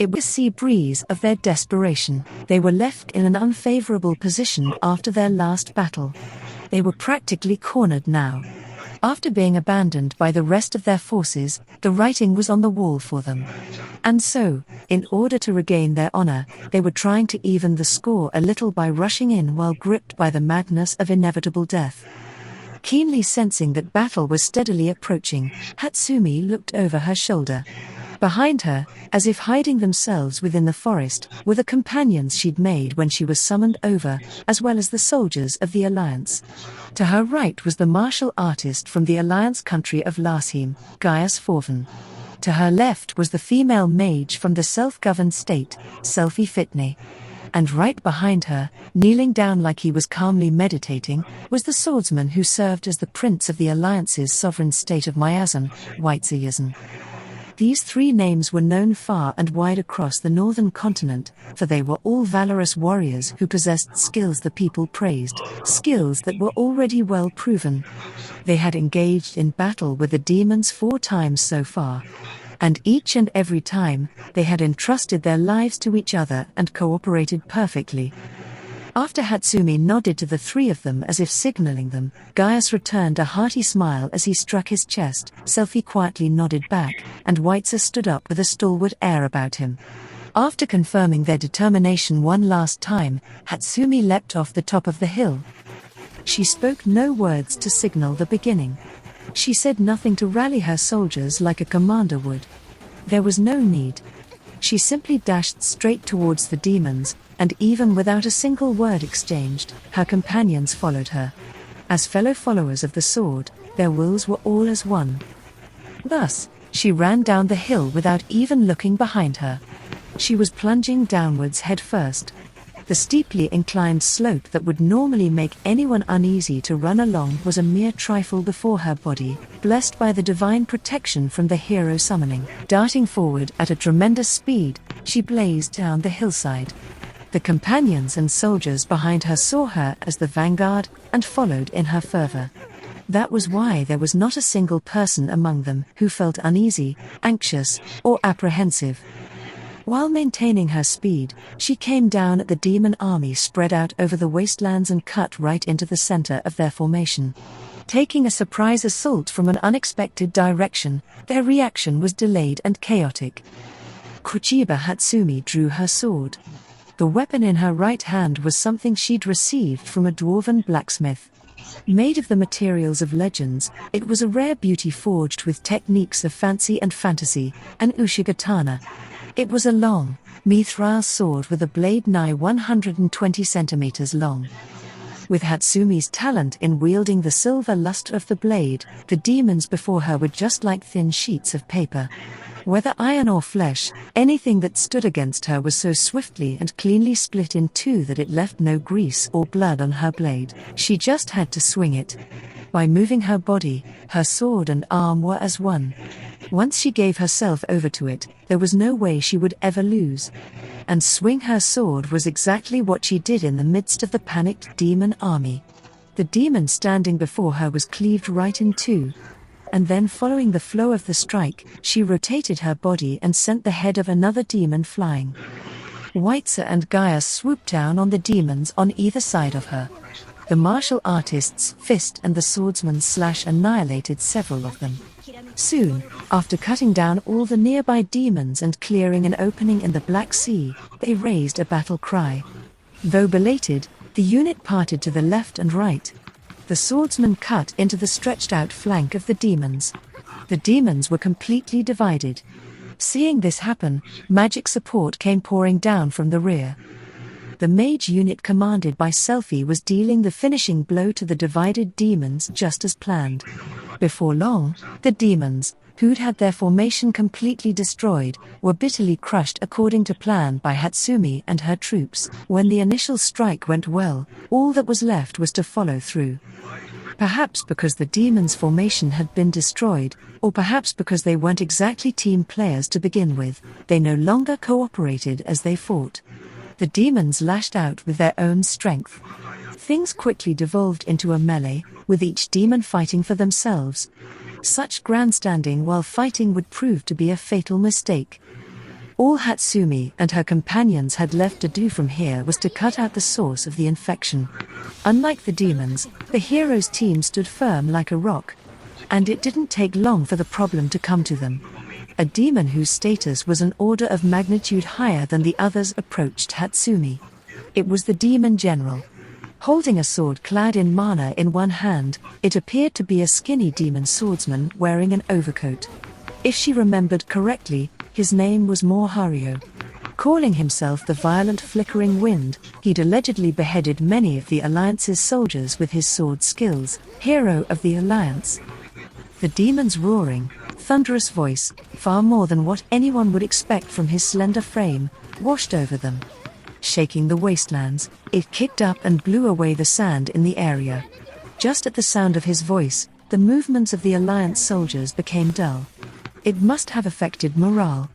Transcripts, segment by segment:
It was a sea breeze of their desperation. They were left in an unfavorable position after their last battle. They were practically cornered now. After being abandoned by the rest of their forces, the writing was on the wall for them. And so, in order to regain their honor, they were trying to even the score a little by rushing in while gripped by the madness of inevitable death. Keenly sensing that battle was steadily approaching, Hatsumi looked over her shoulder. Behind her, as if hiding themselves within the forest, were the companions she'd made when she was summoned over, as well as the soldiers of the Alliance. To her right was the martial artist from the Alliance country of Larshim, Gaius Forven. To her left was the female mage from the self-governed state, Selfie Fitney. And right behind her, kneeling down like he was calmly meditating, was the swordsman who served as the prince of the Alliance's sovereign state of Miazan, Whitesayazan. These three names were known far and wide across the northern continent, for they were all valorous warriors who possessed skills the people praised, skills that were already well proven. They had engaged in battle with the demons 4 times so far. And each and every time, they had entrusted their lives to each other and cooperated perfectly. After Hatsumi nodded to the three of them as if signaling them, Gaius returned a hearty smile as he struck his chest. Selfie quietly nodded back, and Whitesay stood up with a stalwart air about him. After confirming their determination one last time, Hatsumi leapt off the top of the hill. She spoke no words to signal the beginning. She said nothing to rally her soldiers like a commander would. There was no need. She simply dashed straight towards the demons, and even without a single word exchanged, her companions followed her. As fellow followers of the sword, their wills were all as one. Thus, she ran down the hill without even looking behind her. She was plunging downwards head first. The steeply inclined slope that would normally make anyone uneasy to run along was a mere trifle before her body, blessed by the divine protection from the hero summoning. Darting forward at a tremendous speed, she blazed down the hillside. The companions and soldiers behind her saw her as the vanguard, and followed in her fervor. That was why there was not a single person among them who felt uneasy, anxious, or apprehensive. While maintaining her speed, she came down at the demon army spread out over the wastelands and cut right into the center of their formation. Taking a surprise assault from an unexpected direction, their reaction was delayed and chaotic. Kuchiba Hatsumi drew her sword. The weapon in her right hand was something she'd received from a dwarven blacksmith. Made of the materials of legends, it was a rare beauty forged with techniques of fancy and fantasy, an ushigatana. It was a long, mithril sword with a blade nigh 120 centimeters long. With Hatsumi's talent in wielding the silver luster of the blade, the demons before her were just like thin sheets of paper. Whether iron or flesh, anything that stood against her was so swiftly and cleanly split in two that it left no grease or blood on her blade. She just had to swing it. By moving her body, her sword and arm were as one. Once she gave herself over to it, there was no way she would ever lose. And swing her sword was exactly what she did in the midst of the panicked demon army. The demon standing before her was cleaved right in two. And then following the flow of the strike, she rotated her body and sent the head of another demon flying. Whitesay and Gaius swooped down on the demons on either side of her. The martial artist's fist and the swordsman's slash annihilated several of them. Soon, after cutting down all the nearby demons and clearing an opening in the Black Sea, they raised a battle cry. Though belated, the unit parted to the left and right. The swordsman cut into the stretched-out flank of the demons. The demons were completely divided. Seeing this happen, magic support came pouring down from the rear. The mage unit commanded by Selfie was dealing the finishing blow to the divided demons just as planned. Before long, the demons, who'd had their formation completely destroyed, were bitterly crushed according to plan by Hatsumi and her troops. When the initial strike went well, all that was left was to follow through. Perhaps because the demons' formation had been destroyed, or perhaps because they weren't exactly team players to begin with, they no longer cooperated as they fought. The demons lashed out with their own strength. Things quickly devolved into a melee, with each demon fighting for themselves. Such grandstanding while fighting would prove to be a fatal mistake. All Hatsumi and her companions had left to do from here was to cut out the source of the infection. Unlike the demons, the heroes' team stood firm like a rock, and it didn't take long for the problem to come to them. A demon whose status was an order of magnitude higher than the others approached Hatsumi. It was the demon general. Holding a sword clad in mana in one hand, it appeared to be a skinny demon swordsman wearing an overcoat. If she remembered correctly, his name was Morhario. Calling himself the Violent Flickering Wind, he'd allegedly beheaded many of the Alliance's soldiers with his sword skills, hero of the Alliance. The demon's roaring, thunderous voice, far more than what anyone would expect from his slender frame, washed over them. Shaking the wastelands, it kicked up and blew away the sand in the area. Just at the sound of his voice, the movements of the Alliance soldiers became dull. It must have affected morale.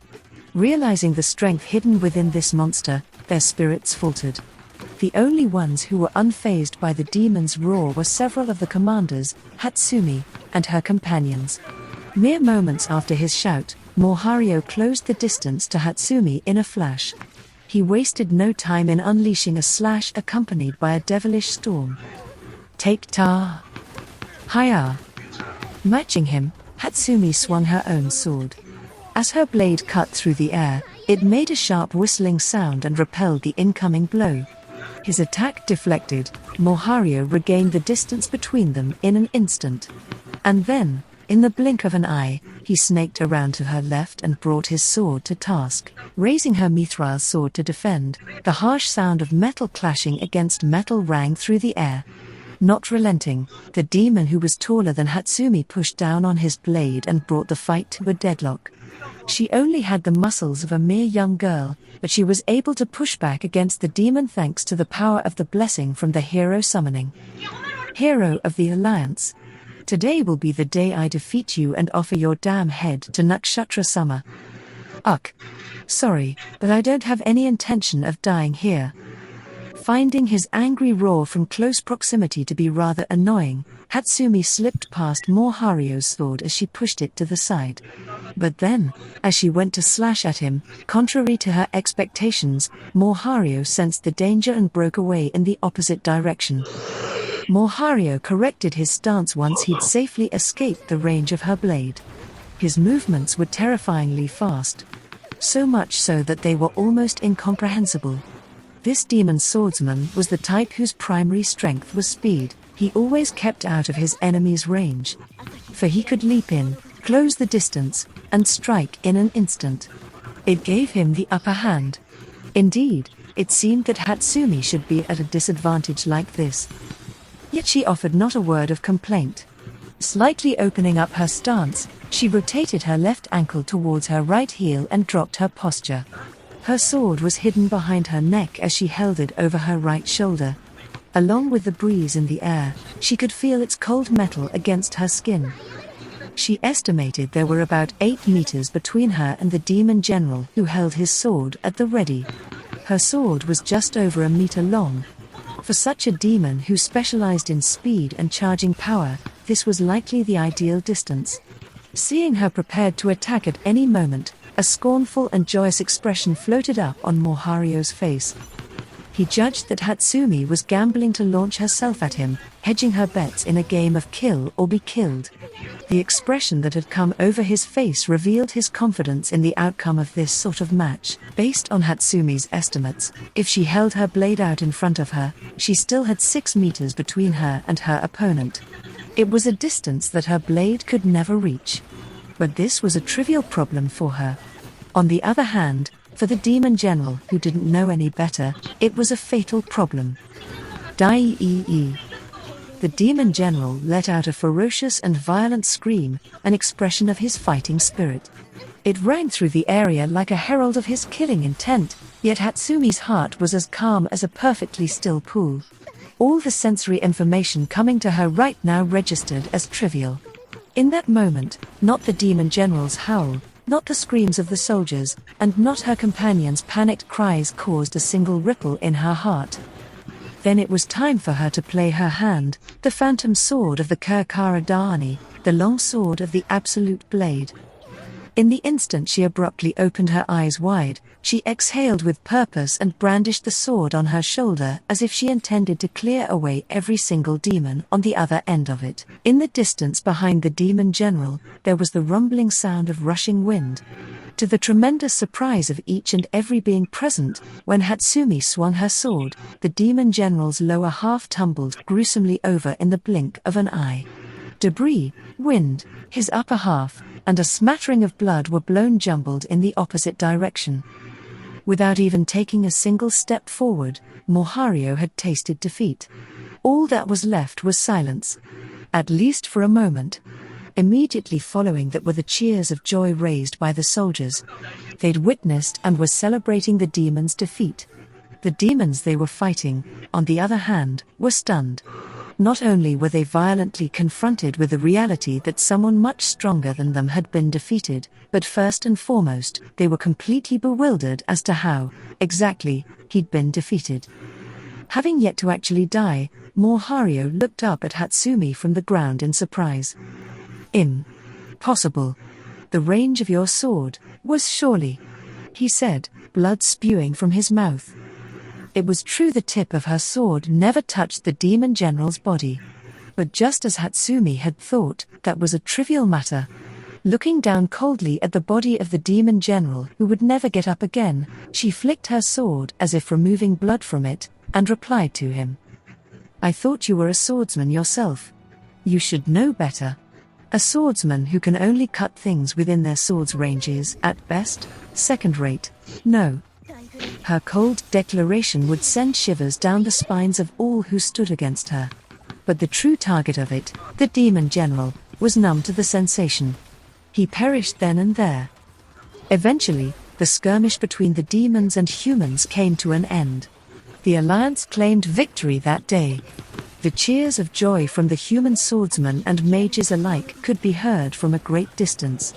Realizing the strength hidden within this monster, their spirits faltered. The only ones who were unfazed by the demon's roar were several of the commanders, Hatsumi, and her companions. Mere moments after his shout, Morhario closed the distance to Hatsumi in a flash. He wasted no time in unleashing a slash accompanied by a devilish storm. Take ta! Hiya! Matching him, Hatsumi swung her own sword. As her blade cut through the air, it made a sharp whistling sound and repelled the incoming blow. His attack deflected, Morhario regained the distance between them in an instant. And then, in the blink of an eye, he snaked around to her left and brought his sword to task, raising her mithril sword to defend. The harsh sound of metal clashing against metal rang through the air. Not relenting, the demon who was taller than Hatsumi pushed down on his blade and brought the fight to a deadlock. She only had the muscles of a mere young girl, but she was able to push back against the demon thanks to the power of the blessing from the hero summoning. Hero of the Alliance. Today will be the day I defeat you and offer your damn head to Nakshatra Sama. Ugh. Sorry, but I don't have any intention of dying here. Finding his angry roar from close proximity to be rather annoying, Hatsumi slipped past Morhario's sword as she pushed it to the side. But then, as she went to slash at him, contrary to her expectations, Morhario sensed the danger and broke away in the opposite direction. Morhario corrected his stance once he'd safely escaped the range of her blade. His movements were terrifyingly fast. So much so that they were almost incomprehensible. This demon swordsman was the type whose primary strength was speed. He always kept out of his enemy's range. For he could leap in, close the distance, and strike in an instant. It gave him the upper hand. Indeed, it seemed that Hatsumi should be at a disadvantage like this. Yet she offered not a word of complaint. Slightly opening up her stance, she rotated her left ankle towards her right heel and dropped her posture. Her sword was hidden behind her neck as she held it over her right shoulder. Along with the breeze in the air, she could feel its cold metal against her skin. She estimated there were about 8 meters between her and the demon general who held his sword at the ready. Her sword was just over a meter long. For such a demon who specialized in speed and charging power, this was likely the ideal distance. Seeing her prepared to attack at any moment, a scornful and joyous expression floated up on Morhario's face. He judged that Hatsumi was gambling to launch herself at him, hedging her bets in a game of kill or be killed. The expression that had come over his face revealed his confidence in the outcome of this sort of match. Based on Hatsumi's estimates, if she held her blade out in front of her, she still had 6 meters between her and her opponent. It was a distance that her blade could never reach. But this was a trivial problem for her. On the other hand, for the demon general who didn't know any better, it was a fatal problem. Die-ee-ee. The demon general let out a ferocious and violent scream, an expression of his fighting spirit. It rang through the area like a herald of his killing intent, yet Hatsumi's heart was as calm as a perfectly still pool. All the sensory information coming to her right now registered as trivial. In that moment, not the demon general's howl, not the screams of the soldiers, and not her companion's panicked cries caused a single ripple in her heart. Then it was time for her to play her hand, the phantom sword of the Kirkara Dharani, the long sword of the Absolute Blade. In the instant she abruptly opened her eyes wide, she exhaled with purpose and brandished the sword on her shoulder as if she intended to clear away every single demon on the other end of it. In the distance behind the demon general, there was the rumbling sound of rushing wind. To the tremendous surprise of each and every being present, when Hatsumi swung her sword, the demon general's lower half tumbled gruesomely over in the blink of an eye. Debris, wind, his upper half, and a smattering of blood were blown jumbled in the opposite direction. Without even taking a single step forward, Mohario had tasted defeat. All that was left was silence. At least for a moment. Immediately following that were the cheers of joy raised by the soldiers. They'd witnessed and were celebrating the demons' defeat. The demons they were fighting, on the other hand, were stunned. Not only were they violently confronted with the reality that someone much stronger than them had been defeated, but first and foremost, they were completely bewildered as to how, exactly, he'd been defeated. Having yet to actually die, Mohario looked up at Hatsumi from the ground in surprise. Impossible. The range of your sword was surely, he said, blood spewing from his mouth. It was true the tip of her sword never touched the demon general's body. But just as Hatsumi had thought, that was a trivial matter. Looking down coldly at the body of the demon general who would never get up again, she flicked her sword as if removing blood from it, and replied to him. I thought you were a swordsman yourself. You should know better. A swordsman who can only cut things within their sword's range is, at best, second-rate. No. Her cold declaration would send shivers down the spines of all who stood against her. But the true target of it, the demon general, was numb to the sensation. He perished then and there. Eventually, the skirmish between the demons and humans came to an end. The Alliance claimed victory that day. The cheers of joy from the human swordsmen and mages alike could be heard from a great distance.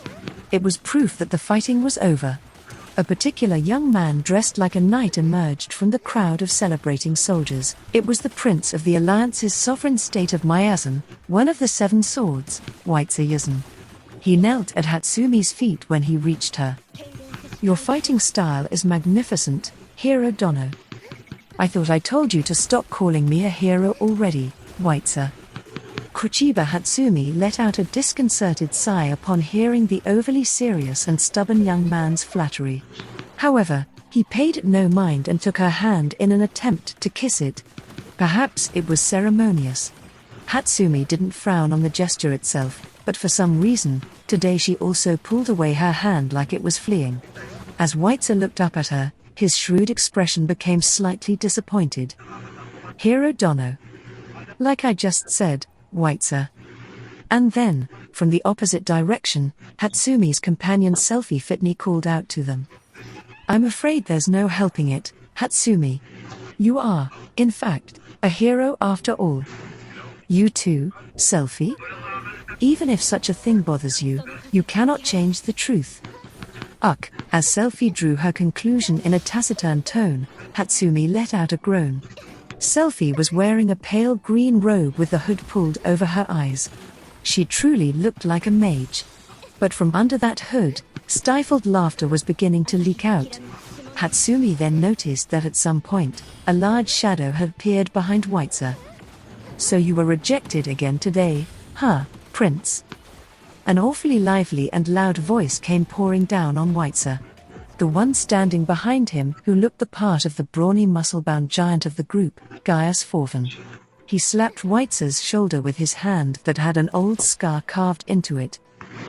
It was proof that the fighting was over. A particular young man dressed like a knight emerged from the crowd of celebrating soldiers. It was the prince of the Alliance's sovereign state of Miasm, one of the 7 swords, Wuthering. He knelt at Hatsumi's feet when he reached her. Your fighting style is magnificent, Hero Dono. I thought I told you to stop calling me a hero already, Wuthering. Kuchiba Hatsumi let out a disconcerted sigh upon hearing the overly serious and stubborn young man's flattery. However, he paid it no mind and took her hand in an attempt to kiss it. Perhaps it was ceremonious. Hatsumi didn't frown on the gesture itself, but for some reason, today she also pulled away her hand like it was fleeing. As Wuthering looked up at her, his shrewd expression became slightly disappointed. Hero Dono. Like I just said, Wuthering. And then, from the opposite direction, Hatsumi's companion Selfie Fitney called out to them. I'm afraid there's no helping it, Hatsumi. You are, in fact, a hero after all. You too, Selfie? Even if such a thing bothers you, you cannot change the truth. As Selfie drew her conclusion in a taciturn tone, Hatsumi let out a groan. Selfie was wearing a pale green robe with the hood pulled over her eyes. She truly looked like a mage. But from under that hood, stifled laughter was beginning to leak out. Hatsumi then noticed that at some point, a large shadow had appeared behind Wuthering. So you were rejected again today, huh, Prince? An awfully lively and loud voice came pouring down on Wuthering. The one standing behind him who looked the part of the brawny muscle-bound giant of the group, Gaius Forvan. He slapped Wuthering's shoulder with his hand that had an old scar carved into it.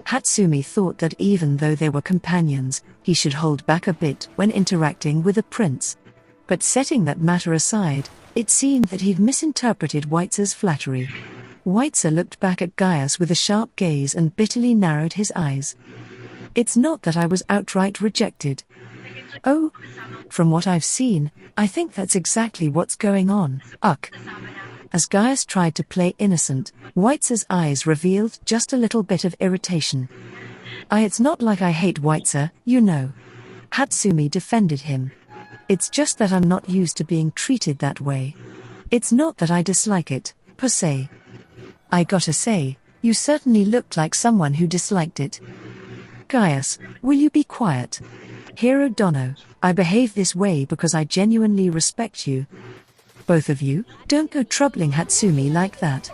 Hatsumi thought that even though they were companions, he should hold back a bit when interacting with a prince. But setting that matter aside, it seemed that he'd misinterpreted Wuthering's flattery. Wuthering looked back at Gaius with a sharp gaze and bitterly narrowed his eyes. It's not that I was outright rejected. Oh, from what I've seen, I think that's exactly what's going on, As Gaius tried to play innocent, Wuthering's eyes revealed just a little bit of irritation. It's not like I hate Wuthering, you know. Hatsumi defended him. It's just that I'm not used to being treated that way. It's not that I dislike it, per se. I gotta say, you certainly looked like someone who disliked it. Gaius, will you be quiet? Hero Dono, I behave this way because I genuinely respect you. Both of you, don't go troubling Hatsumi like that.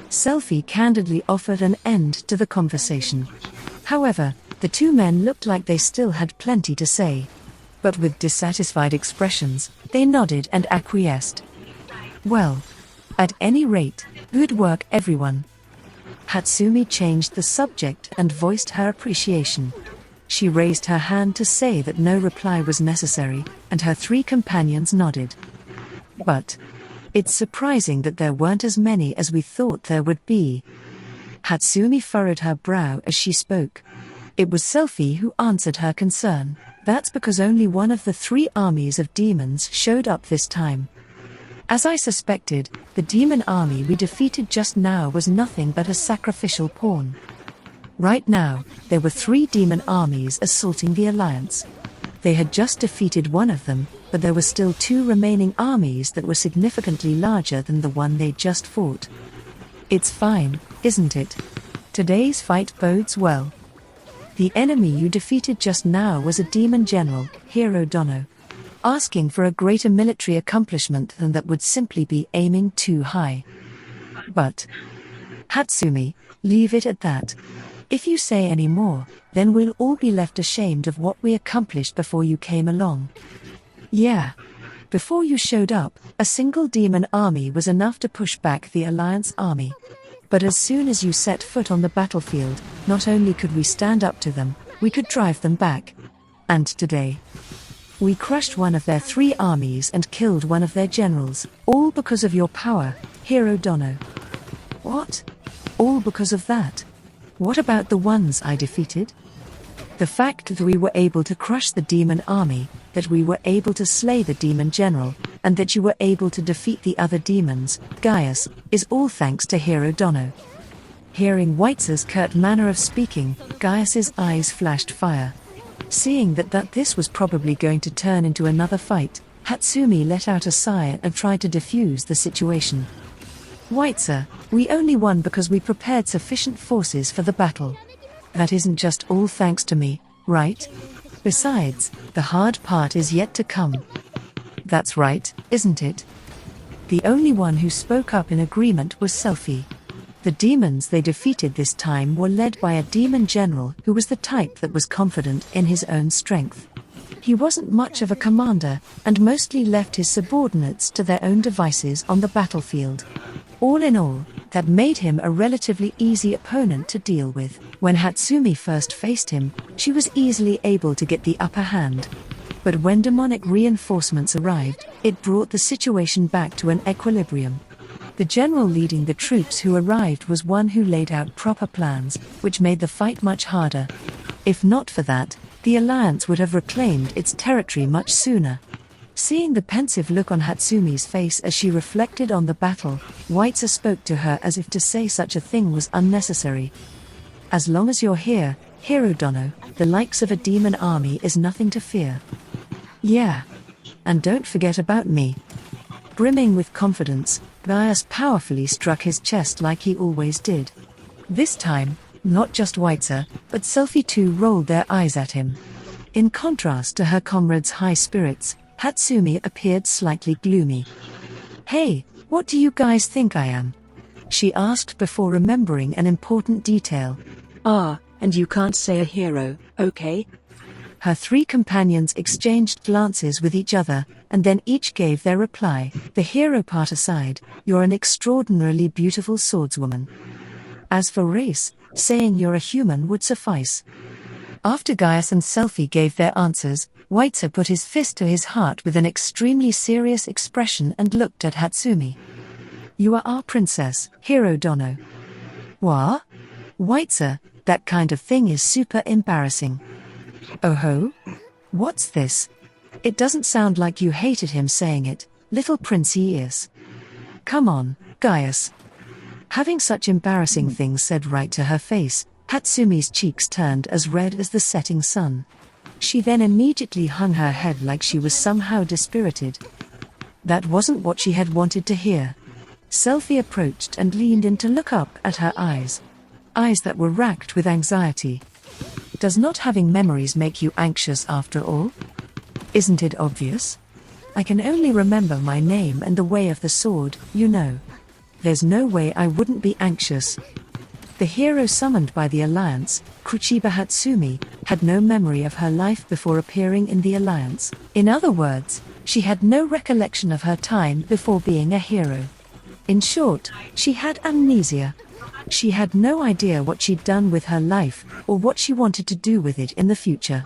Selphie candidly offered an end to the conversation. However, the two men looked like they still had plenty to say. But with dissatisfied expressions, they nodded and acquiesced. Well, at any rate, good work everyone. Hatsumi changed the subject and voiced her appreciation. She raised her hand to say that no reply was necessary, and her three companions nodded. But it's surprising that there weren't as many as we thought there would be. Hatsumi furrowed her brow as she spoke. It was Selphie who answered her concern. That's because only one of the 3 armies of demons showed up this time. As I suspected, the demon army we defeated just now was nothing but a sacrificial pawn. Right now, there were 3 demon armies assaulting the Alliance. They had just defeated one of them, but there were still 2 remaining armies that were significantly larger than the one they just fought. It's fine, isn't it? Today's fight bodes well. The enemy you defeated just now was a demon general, Hero Dono. Asking for a greater military accomplishment than that would simply be aiming too high. But Hatsumi, leave it at that. If you say any more, then we'll all be left ashamed of what we accomplished before you came along. Yeah. Before you showed up, a single demon army was enough to push back the Alliance army. But as soon as you set foot on the battlefield, not only could we stand up to them, we could drive them back. And today, we crushed one of their 3 armies and killed one of their generals, all because of your power, Hero Dono. What? All because of that? What about the ones I defeated? The fact that we were able to crush the demon army, that we were able to slay the demon general, and that you were able to defeat the other demons, Gaius, is all thanks to Hero Dono. Hearing Weitzer's curt manner of speaking, Gaius's eyes flashed fire. Seeing that this was probably going to turn into another fight, Hatsumi let out a sigh and tried to defuse the situation. Weitzer, we only won because we prepared sufficient forces for the battle. That isn't just all thanks to me, right? Besides, the hard part is yet to come. That's right, isn't it? The only one who spoke up in agreement was Selphie. The demons they defeated this time were led by a demon general who was the type that was confident in his own strength. He wasn't much of a commander, and mostly left his subordinates to their own devices on the battlefield. All in all, that made him a relatively easy opponent to deal with. When Hatsumi first faced him, she was easily able to get the upper hand. But when demonic reinforcements arrived, it brought the situation back to an equilibrium. The general leading the troops who arrived was one who laid out proper plans, which made the fight much harder. If not for that, the Alliance would have reclaimed its territory much sooner. Seeing the pensive look on Hatsumi's face as she reflected on the battle, Weitzer spoke to her as if to say such a thing was unnecessary. As long as you're here, Hero Dono, the likes of a demon army is nothing to fear. Yeah. And don't forget about me. Brimming with confidence, Gaius powerfully struck his chest like he always did. This time, not just Weitzer, but Selphie too rolled their eyes at him. In contrast to her comrades' high spirits, Hatsumi appeared slightly gloomy. Hey, what do you guys think I am? She asked before remembering an important detail. And you can't say a hero, okay? Her 3 companions exchanged glances with each other, and then each gave their reply. The hero part aside, you're an extraordinarily beautiful swordswoman. As for race, saying you're a human would suffice. After Gaius and Selphie gave their answers, Weitzer put his fist to his heart with an extremely serious expression and looked at Hatsumi. You are our princess, Hero Dono. What? Weitzer, that kind of thing is super embarrassing. Oh ho? What's this? It doesn't sound like you hated him saying it, little Princess. Come on, Gaius. Having such embarrassing things said right to her face, Hatsumi's cheeks turned as red as the setting sun. She then immediately hung her head like she was somehow dispirited. That wasn't what she had wanted to hear. Selphie approached and leaned in to look up at her eyes. Eyes that were racked with anxiety. Does not having memories make you anxious after all? Isn't it obvious? I can only remember my name and the way of the sword, you know. There's no way I wouldn't be anxious. The hero summoned by the Alliance, Kuchiba Hatsumi, had no memory of her life before appearing in the Alliance. In other words, she had no recollection of her time before being a hero. In short, she had amnesia. She had no idea what she'd done with her life, or what she wanted to do with it in the future.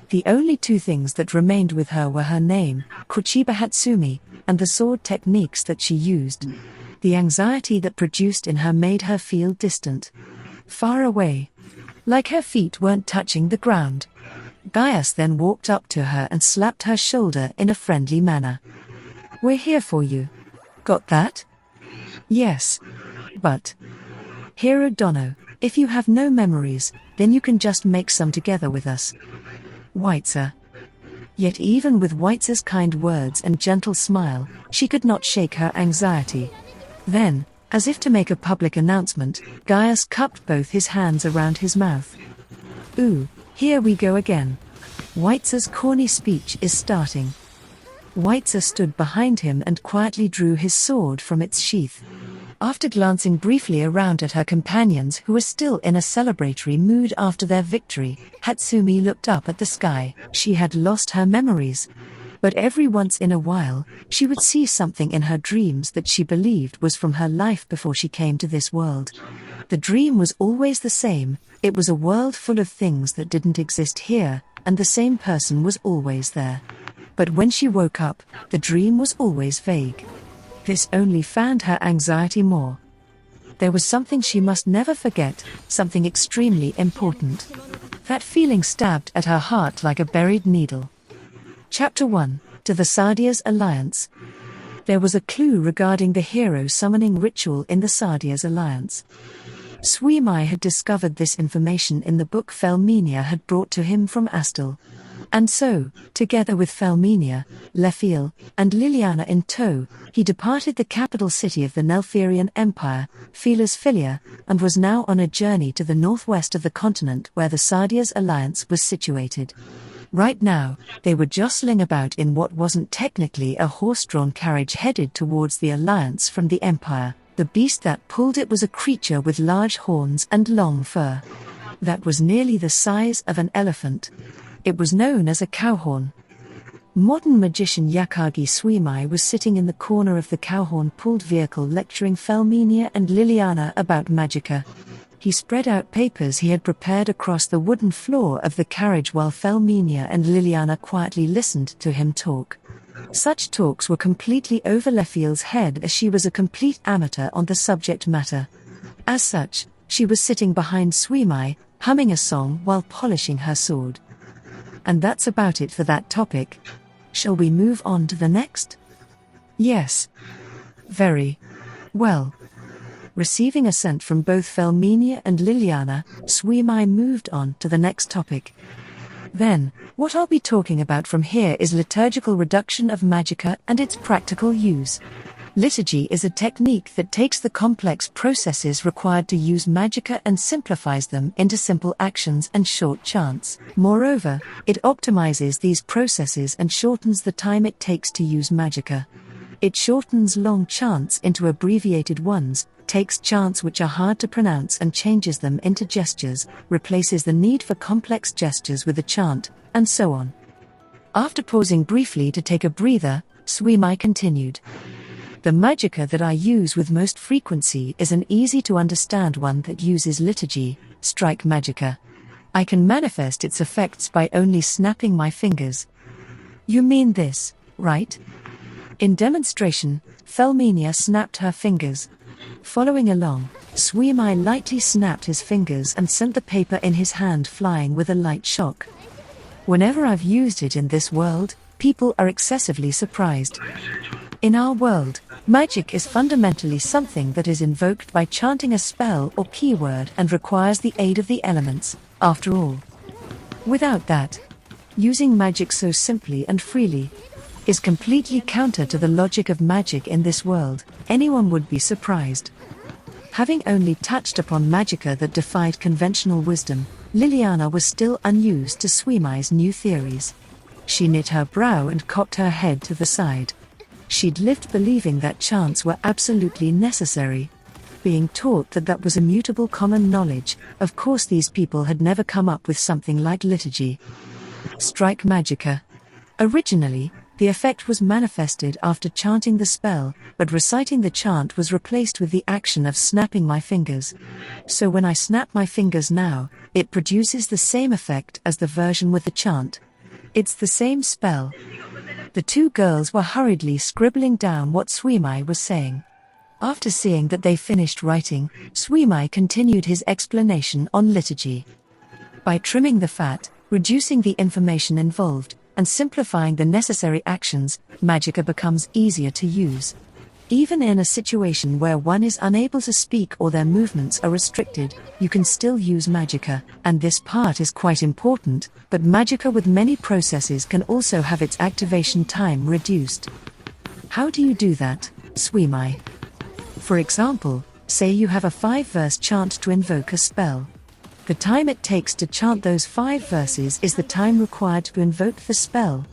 The only two things that remained with her were her name, Kuchiba Hatsumi, and the sword techniques that she used. The anxiety that produced in her made her feel distant. Far away. Like her feet weren't touching the ground. Gaius then walked up to her and slapped her shoulder in a friendly manner. "We're here for you. Got that?" "Yes. But Hero Dono, if you have no memories, then you can just make some together with us." Weitzer. Yet even with Weitzer's kind words and gentle smile, she could not shake her anxiety. Then, as if to make a public announcement, Gaius cupped both his hands around his mouth. "Ooh, here we go again. Weitzer's corny speech is starting." Weitzer stood behind him and quietly drew his sword from its sheath. After glancing briefly around at her companions who were still in a celebratory mood after their victory, Hatsumi looked up at the sky. She had lost her memories. But every once in a while, she would see something in her dreams that she believed was from her life before she came to this world. The dream was always the same. It was a world full of things that didn't exist here, and the same person was always there. But when she woke up, the dream was always vague. This only fanned her anxiety more. There was something she must never forget, something extremely important. That feeling stabbed at her heart like a buried needle. Chapter 1, To the Sardia's Alliance. There was a clue regarding the hero summoning ritual in the Sardia's Alliance. Suimai had discovered this information in the book Felminia had brought to him from Astel. And so, together with Felminia, Lefiel, and Liliana in tow, he departed the capital city of the Nelferian Empire, Philas Philia, and was now on a journey to the northwest of the continent where the Sardia's Alliance was situated. Right now, they were jostling about in what wasn't technically a horse-drawn carriage headed towards the Alliance from the Empire. The beast that pulled it was a creature with large horns and long fur. That was nearly the size of an elephant. It was known as a cowhorn. Modern magician Yakagi Suimai was sitting in the corner of the cowhorn-pulled vehicle lecturing Felminia and Liliana about magicka. He spread out papers he had prepared across the wooden floor of the carriage while Felminia and Liliana quietly listened to him talk. Such talks were completely over Lefiel's head as she was a complete amateur on the subject matter. As such, she was sitting behind Suimai, humming a song while polishing her sword. And that's about it for that topic. Shall we move on to the next? Yes. Very well. Receiving assent from both Felminia and Liliana, Suimai moved on to the next topic. Then, what I'll be talking about from here is liturgical reduction of magicka and its practical use. Liturgy is a technique that takes the complex processes required to use magicka and simplifies them into simple actions and short chants. Moreover, it optimizes these processes and shortens the time it takes to use magicka. It shortens long chants into abbreviated ones, takes chants which are hard to pronounce and changes them into gestures, replaces the need for complex gestures with a chant, and so on. After pausing briefly to take a breather, Suimai continued. The magicka that I use with most frequency is an easy-to-understand one that uses liturgy, strike magicka. I can manifest its effects by only snapping my fingers. You mean this, right? In demonstration, Felminia snapped her fingers. Following along, Suimai lightly snapped his fingers and sent the paper in his hand flying with a light shock. Whenever I've used it in this world, people are excessively surprised. In our world, magic is fundamentally something that is invoked by chanting a spell or keyword and requires the aid of the elements, after all. Without that, using magic so simply and freely is completely counter to the logic of magic in this world. Anyone would be surprised. Having only touched upon magicka that defied conventional wisdom, Liliana was still unused to Suimai's new theories. She knit her brow and cocked her head to the side. She'd lived believing that chants were absolutely necessary. Being taught that that was immutable common knowledge, of course these people had never come up with something like liturgy. Strike magicka. Originally, the effect was manifested after chanting the spell, but reciting the chant was replaced with the action of snapping my fingers. So when I snap my fingers now, it produces the same effect as the version with the chant. It's the same spell. The two girls were hurriedly scribbling down what Suimai was saying. After seeing that they finished writing, Suimai continued his explanation on liturgy. By trimming the fat, reducing the information involved, and simplifying the necessary actions, magicka becomes easier to use. Even in a situation where one is unable to speak or their movements are restricted, you can still use magicka, and this part is quite important, but magicka with many processes can also have its activation time reduced. How do you do that, Suimai? For example, say you have a 5-verse chant to invoke a spell. The time it takes to chant those 5 verses is the time required to invoke the spell.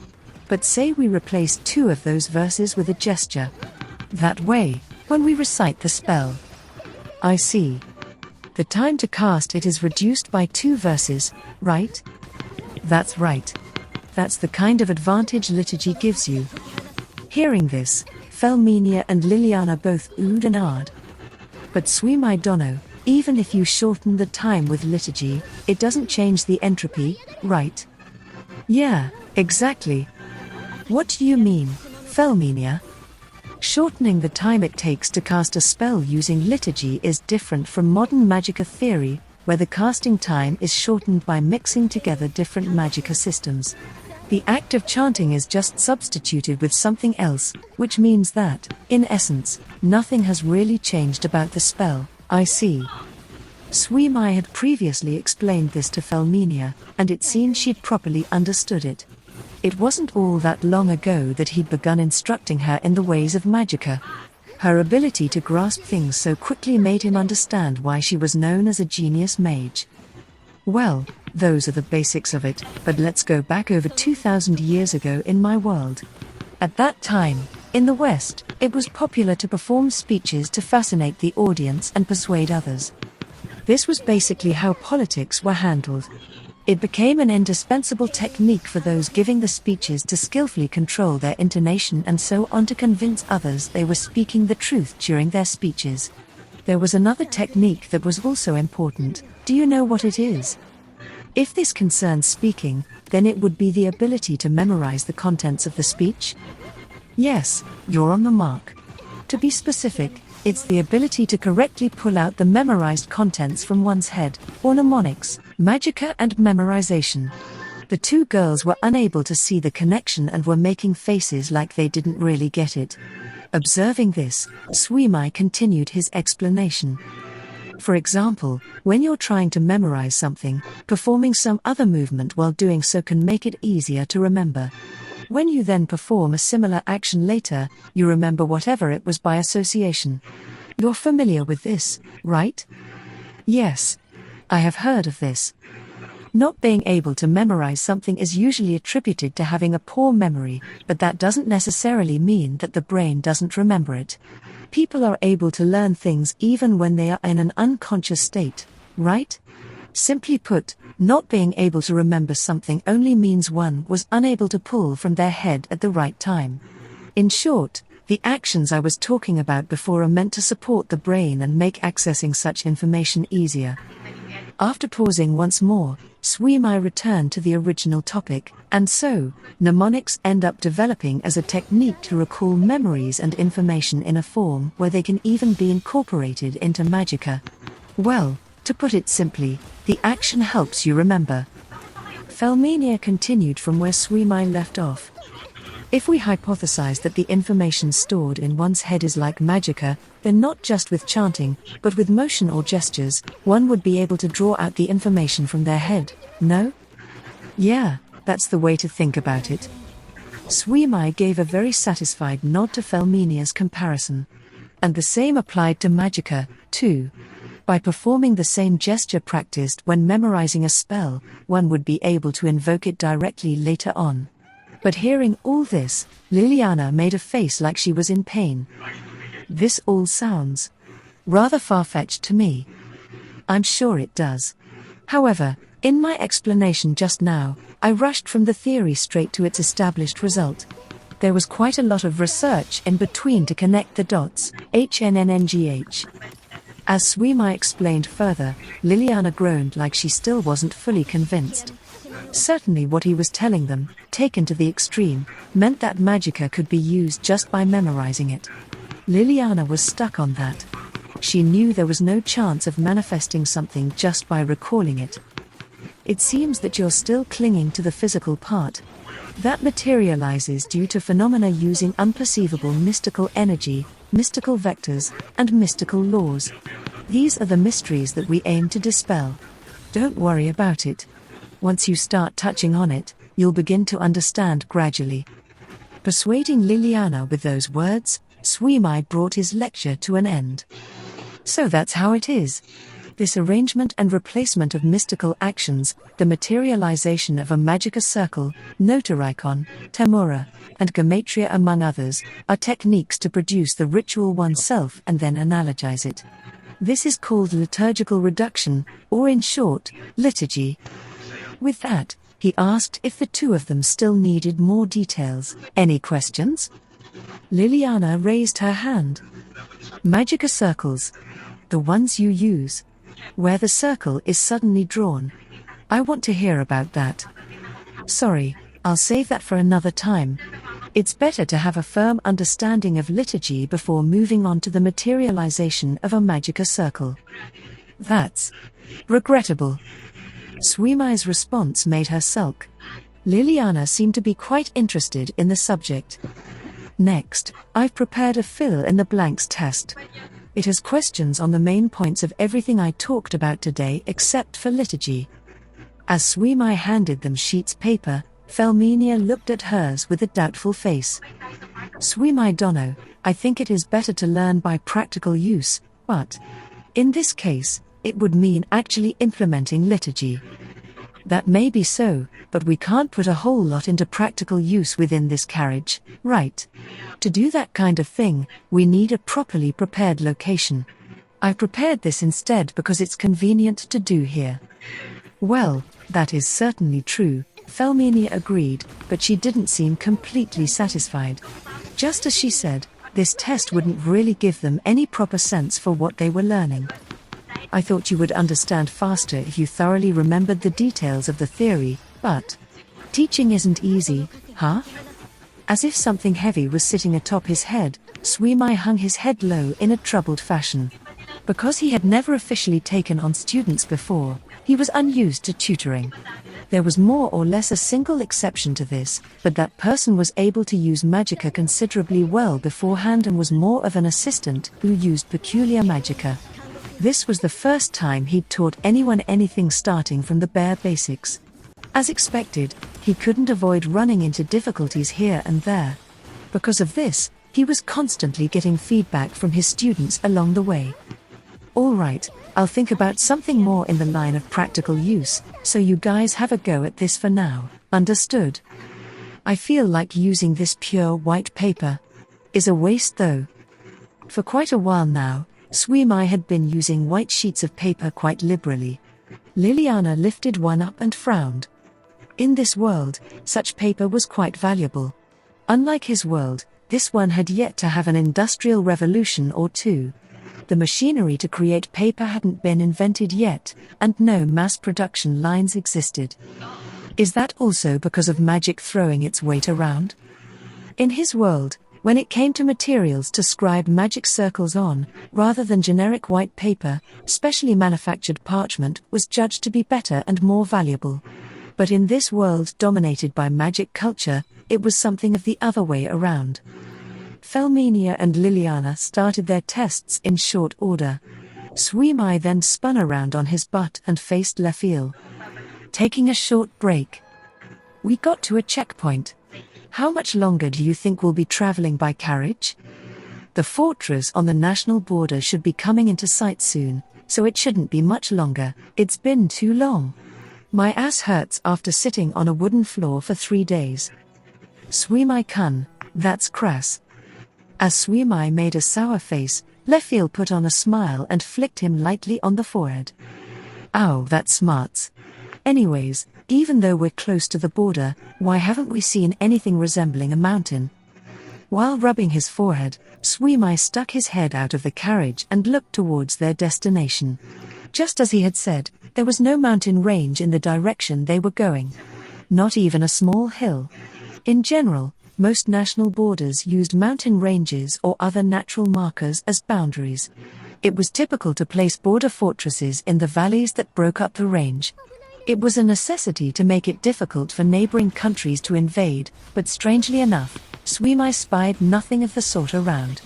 But say we replace 2 of those verses with a gesture. That way, when we recite the spell. I see. The time to cast it is reduced by 2 verses, right? That's right. That's the kind of advantage liturgy gives you. Hearing this, Felminia and Liliana both oohed and ahed. But Suimai Dono, even if you shorten the time with liturgy, it doesn't change the entropy, right? Yeah, exactly. What do you mean, Felminia? Shortening the time it takes to cast a spell using liturgy is different from modern magicka theory, where the casting time is shortened by mixing together different magicka systems. The act of chanting is just substituted with something else, which means that, in essence, nothing has really changed about the spell. I see. Suimai had previously explained this to Felminia, and it seemed she'd properly understood it. It wasn't all that long ago that he'd begun instructing her in the ways of magicka. Her ability to grasp things so quickly made him understand why she was known as a genius mage. Well, those are the basics of it, but let's go back over 2,000 years ago in my world. At that time, in the West, it was popular to perform speeches to fascinate the audience and persuade others. This was basically how politics were handled. It became an indispensable technique for those giving the speeches to skillfully control their intonation and so on to convince others they were speaking the truth during their speeches. There was another technique that was also important. Do you know what it is? If this concerns speaking, then it would be the ability to memorize the contents of the speech. Yes, you're on the mark. To be specific, it's the ability to correctly pull out the memorized contents from one's head, or mnemonics, magicka and memorization. The two girls were unable to see the connection and were making faces like they didn't really get it. Observing this, Suimai continued his explanation. For example, when you're trying to memorize something, performing some other movement while doing so can make it easier to remember. When you then perform a similar action later, you remember whatever it was by association. You're familiar with this, right? Yes. I have heard of this. Not being able to memorize something is usually attributed to having a poor memory, but that doesn't necessarily mean that the brain doesn't remember it. People are able to learn things even when they are in an unconscious state, right? Simply put, not being able to remember something only means one was unable to pull from their head at the right time. In short, the actions I was talking about before are meant to support the brain and make accessing such information easier. After pausing once more, Suimai returned to the original topic, and so, mnemonics end up developing as a technique to recall memories and information in a form where they can even be incorporated into magicka. Well, to put it simply, the action helps you remember. Felminia continued from where Suimai left off. If we hypothesize that the information stored in one's head is like magicka, then not just with chanting, but with motion or gestures, one would be able to draw out the information from their head, no? Yeah, that's the way to think about it. Suimai gave a very satisfied nod to Felminia's comparison. And the same applied to Magicka, too. By performing the same gesture practiced when memorizing a spell, one would be able to invoke it directly later on. But hearing all this, Liliana made a face like she was in pain. This all sounds rather far-fetched to me. I'm sure it does. However, in my explanation just now, I rushed from the theory straight to its established result. There was quite a lot of research in between to connect the dots, HNNNGH. As Swimai explained further, Liliana groaned like she still wasn't fully convinced. Certainly what he was telling them, taken to the extreme, meant that Magicka could be used just by memorizing it. Liliana was stuck on that. She knew there was no chance of manifesting something just by recalling it. It seems that you're still clinging to the physical part. That materializes due to phenomena using unperceivable mystical energy, mystical vectors, and mystical laws. These are the mysteries that we aim to dispel. Don't worry about it. Once you start touching on it, you'll begin to understand gradually. Persuading Liliana with those words, Swimai brought his lecture to an end. So that's how it is. This arrangement and replacement of mystical actions, the materialization of a Magicka circle, Notarikon, Temura, and Gematria among others, are techniques to produce the ritual oneself and then analogize it. This is called liturgical reduction, or in short, liturgy. With that, he asked if the two of them still needed more details. Any questions? Liliana raised her hand. Magicka circles. The ones you use. Where the circle is suddenly drawn. I want to hear about that. Sorry, I'll save that for another time. It's better to have a firm understanding of liturgy before moving on to the materialization of a Magicka circle. That's regrettable. Swimai's response made her sulk. Liliana seemed to be quite interested in the subject. Next, I've prepared a fill-in-the-blanks test. It has questions on the main points of everything I talked about today except for liturgy. As Swimai handed them sheets paper, Felmenia looked at hers with a doubtful face. Swimai Dono, I think it is better to learn by practical use, but in this case, it would mean actually implementing liturgy. That may be so, but we can't put a whole lot into practical use within this carriage, right? To do that kind of thing, we need a properly prepared location. I've prepared this instead because it's convenient to do here. Well, that is certainly true, Felmenia agreed, but she didn't seem completely satisfied. Just as she said, this test wouldn't really give them any proper sense for what they were learning. I thought you would understand faster if you thoroughly remembered the details of the theory, but teaching isn't easy, huh? As if something heavy was sitting atop his head, Swimai hung his head low in a troubled fashion. Because he had never officially taken on students before, he was unused to tutoring. There was more or less a single exception to this, but that person was able to use Magicka considerably well beforehand and was more of an assistant who used peculiar Magicka. This was the first time he'd taught anyone anything starting from the bare basics. As expected, he couldn't avoid running into difficulties here and there. Because of this, he was constantly getting feedback from his students along the way. All right, I'll think about something more in the line of practical use, so you guys have a go at this for now, understood? I feel like using this pure white paper is a waste though. For quite a while now, Swimai had been using white sheets of paper quite liberally. Liliana lifted one up and frowned. In this world, such paper was quite valuable. Unlike his world, this one had yet to have an industrial revolution or two. The machinery to create paper hadn't been invented yet, and no mass production lines existed. Is that also because of magic throwing its weight around? In his world, when it came to materials to scribe magic circles on, rather than generic white paper, specially manufactured parchment was judged to be better and more valuable. But in this world dominated by magic culture, it was something of the other way around. Felmenia and Liliana started their tests in short order. Swimai then spun around on his butt and faced Lafil. Taking a short break. We got to a checkpoint. How much longer do you think we'll be traveling by carriage? The fortress on the national border should be coming into sight soon, so it shouldn't be much longer. It's been too long. My ass hurts after sitting on a wooden floor for 3 days. Swimai-kun, that's crass. As Swimai made a sour face, Lefiel put on a smile and flicked him lightly on the forehead. Ow, that smarts. Anyways, even though we're close to the border, why haven't we seen anything resembling a mountain? While rubbing his forehead, Swimai stuck his head out of the carriage and looked towards their destination. Just as he had said, there was no mountain range in the direction they were going. Not even a small hill. In general, most national borders used mountain ranges or other natural markers as boundaries. It was typical to place border fortresses in the valleys that broke up the range. It was a necessity to make it difficult for neighboring countries to invade, but strangely enough, Swimai spied nothing of the sort around.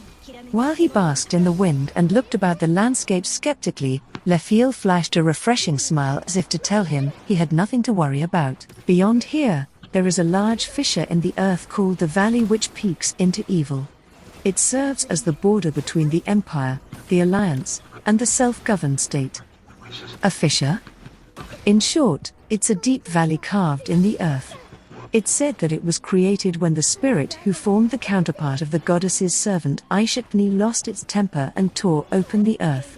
While he basked in the wind and looked about the landscape skeptically, Lefiel flashed a refreshing smile as if to tell him he had nothing to worry about. Beyond here, there is a large fissure in the earth called the Valley which peaks into evil. It serves as the border between the Empire, the Alliance, and the self-governed state. A fissure? In short, it's a deep valley carved in the earth. It's said that it was created when the spirit who formed the counterpart of the goddess's servant Aishakni lost its temper and tore open the earth.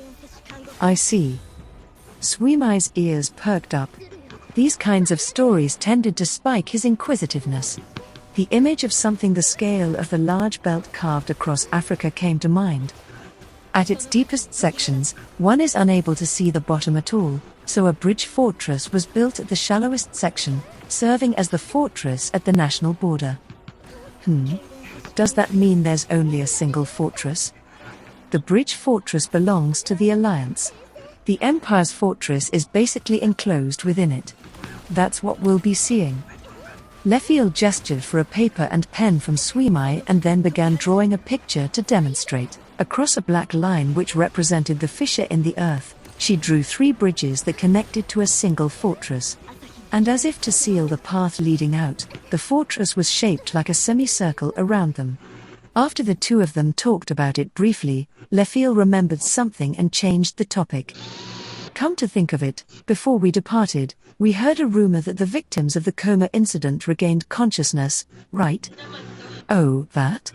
I see. Swimai's ears perked up. These kinds of stories tended to spike his inquisitiveness. The image of something the scale of the large belt carved across Africa came to mind. At its deepest sections, one is unable to see the bottom at all, so a bridge fortress was built at the shallowest section, serving as the fortress at the national border. Does that mean there's only a single fortress? The bridge fortress belongs to the Alliance. The Empire's fortress is basically enclosed within it. That's what we'll be seeing. Lefiel gestured for a paper and pen from Swimai and then began drawing a picture to demonstrate. Across a black line which represented the fissure in the earth, she drew 3 bridges that connected to a single fortress. And as if to seal the path leading out, the fortress was shaped like a semicircle around them. After the two of them talked about it briefly, Lefiel remembered something and changed the topic. Come to think of it, before we departed, we heard a rumor that the victims of the coma incident regained consciousness, right? Oh, that?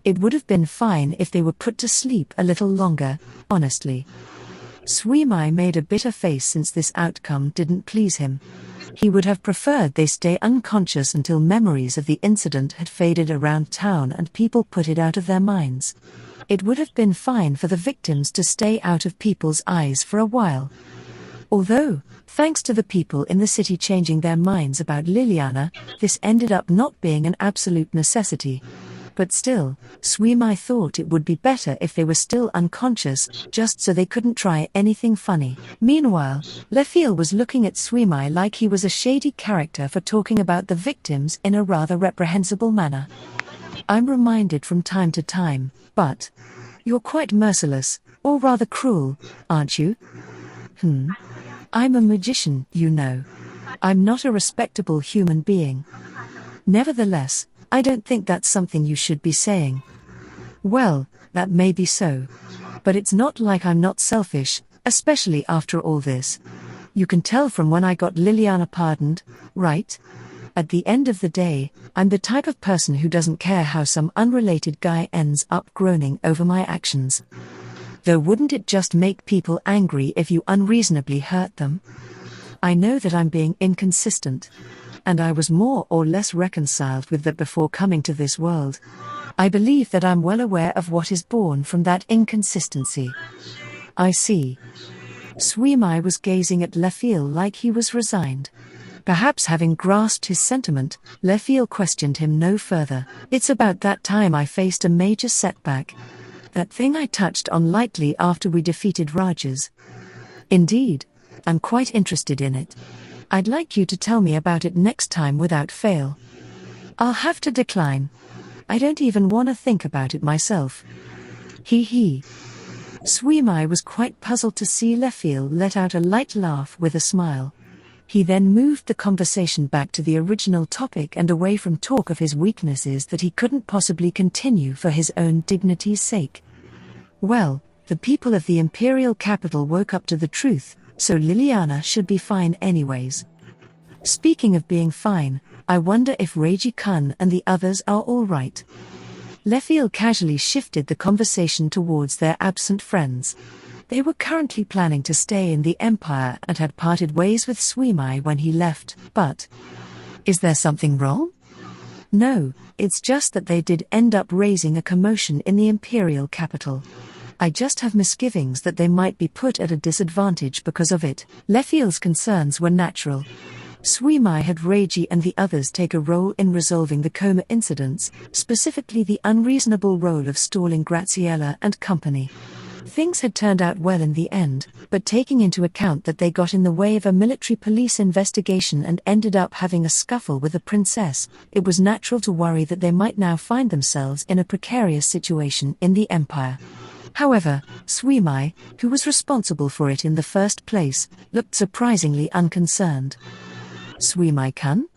It would have been fine if they were put to sleep a little longer, honestly. Swimai made a bitter face since this outcome didn't please him. He would have preferred they stay unconscious until memories of the incident had faded around town and people put it out of their minds. It would have been fine for the victims to stay out of people's eyes for a while. Although, thanks to the people in the city changing their minds about Liliana, this ended up not being an absolute necessity. But still, Swimai thought it would be better if they were still unconscious, just so they couldn't try anything funny. Meanwhile, Lefiel was looking at Swimai like he was a shady character for talking about the victims in a rather reprehensible manner. I'm reminded from time to time, but you're quite merciless, or rather cruel, aren't you? I'm a magician, you know. I'm not a respectable human being. Nevertheless, I don't think that's something you should be saying. Well, that may be so. But it's not like I'm not selfish, especially after all this. You can tell from when I got Liliana pardoned, right? At the end of the day, I'm the type of person who doesn't care how some unrelated guy ends up groaning over my actions. Though wouldn't it just make people angry if you unreasonably hurt them? I know that I'm being inconsistent. And I was more or less reconciled with that before coming to this world. I believe that I'm well aware of what is born from that inconsistency. I see. Swimai was gazing at Lefiel like he was resigned. Perhaps having grasped his sentiment, Lefiel questioned him no further. It's about that time I faced a major setback. That thing I touched on lightly after we defeated Rajas. Indeed, I'm quite interested in it. I'd like you to tell me about it next time without fail. I'll have to decline. I don't even want to think about it myself. He. Swimai was quite puzzled to see Lefiel let out a light laugh with a smile. He then moved the conversation back to the original topic and away from talk of his weaknesses that he couldn't possibly continue for his own dignity's sake. Well, the people of the imperial capital woke up to the truth, so Liliana should be fine anyways. Speaking of being fine, I wonder if Reiji Kun and the others are all right. Lefiel casually shifted the conversation towards their absent friends. They were currently planning to stay in the Empire and had parted ways with Suimai when he left, but... Is there something wrong? No, it's just that they did end up raising a commotion in the imperial capital. I just have misgivings that they might be put at a disadvantage because of it. Lefiel's concerns were natural. Suimai had Reiji and the others take a role in resolving the coma incidents, specifically the unreasonable role of stalling Graziella and company. Things had turned out well in the end, but taking into account that they got in the way of a military police investigation and ended up having a scuffle with the princess, it was natural to worry that they might now find themselves in a precarious situation in the Empire. However, Suimai, who was responsible for it in the first place, looked surprisingly unconcerned. Suimai-kun?